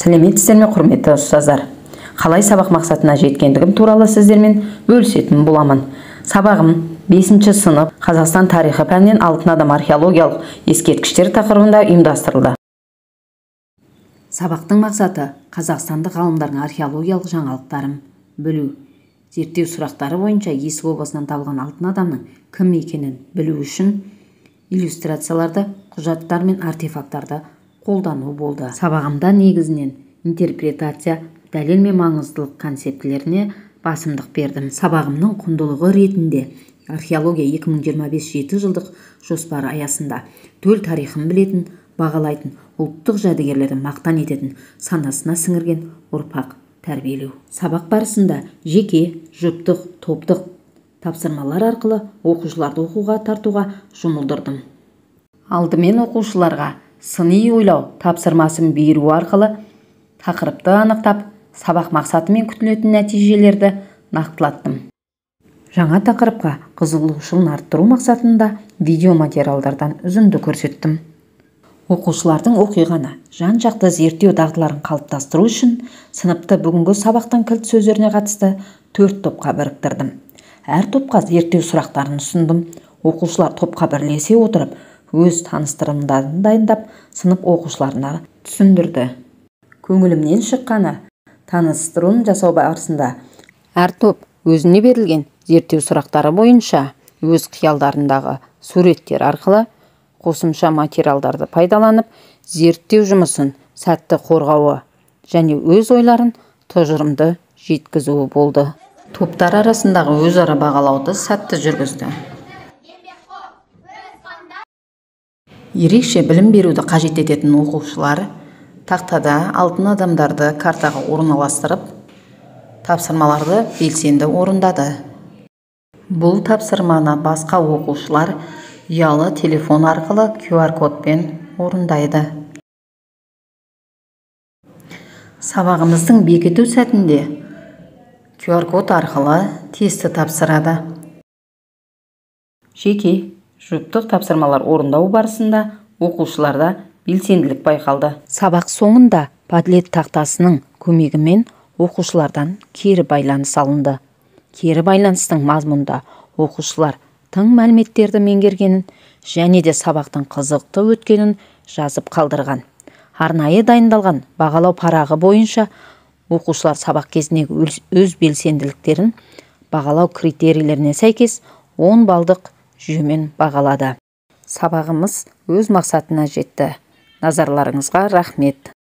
Сәлеметсіздер ме, құрметті ұстаздар? Қалай сабақ мақсатына жеткендігім туралы сіздермен бөлісетін боламын. Сабағым 5-ші сынып Қазақстан тарихы пәнінен алтын адам археологиялық ескерткіштер тақырыбында ұйымдастырылды. Сабақтың мақсаты қазақстандық ғалымдардың археологиялық жаңалықтарын білу. Зерттеу сұрақтары бойынша Есік обасынан табылған алтын адамның кім екенін білу үшін иллюстрацияларды, құжаттар мен артефакттарды қолдану болды. Сабағымда негізінен интерпретация, дәлел мен маңыздылық концептілеріне басымдық бердім. Сабағымның құндылығы ретінде археология 2025 7 жылдық жоспары аясында төл тарихын білетін, бағалайтын, ұлттық жәдігерлерді мақтан ететін, санасына сіңірген ұрпақ тәрбиелеу. Сабақ барысында жеке, жұптық, топтық тапсырмалар арқылы оқушыларды оқуға тартуға жұмылдырдым. Алдымен оқушыларға сыни ойлау тапсырмасын беру арқылы тақырыпты анықтап, сабақ мақсаты мен күтілетін нәтижелерді нақтылаттым. Жаңа тақырыпқа қызығушылығын арттыру мақсатында видеоматериалдардан үзінді көрсеттім. Оқушылардың оқиғаны жан-жақты зерттеу дағдыларын қалыптастыру үшін сыныпты бүгінгі сабақтың кілт сөздеріне қатысты 4 топқа біріктірдім. Әр топқа зерттеу сұрақтарын ұсындым. Оқушылар топқа бірлесе отырып, өз таныстырымдарын дайындап, сынып оқушыларына түсіндірді. Көңілімнен шыққаны, таныстыруын жасау барысында әр топ өзіне берілген зерттеу сұрақтары бойынша өз қиялдарындағы суреттер арқылы қосымша материалдарды пайдаланып, зерттеу жұмысын сәтті қорғауы және өз ойларын тұжырымды жеткізуі болды. Топтар арасындағы өзара бағалауды сәтті жүргізді. Ерекше білім беруді қажет ететін оқушылар тақтада алтын адамдарды картаға орналастырып, тапсырмаларды белсенді орындады. Бұл тапсырманы басқа оқушылар ұялы телефон арқылы QR кодпен орындайды. Сабағымыздың бекіту сәтінде QR код арқылы тесті тапсырады. Жеке, жұптық тапсырмалар орындау барысында оқушыларда белсенділік байқалды. Сабақ соңында Padlet тақтасының көмегімен оқушылардан кері байланыс алынды. Кері байланыстың мазмұнында оқушылар тың мәліметтерді меңгергенін және де сабақтың қызықты өткенін жазып қалдырған. Арнайы дайындалған бағалау парағы бойынша оқушылар сабақ кезіндегі өз белсенділіктерін бағалау критерийлеріне сәйкес 10 балдық жүйемен бағалады. Сабағымыз өз мақсатына жетті. Назарларыңызға рахмет.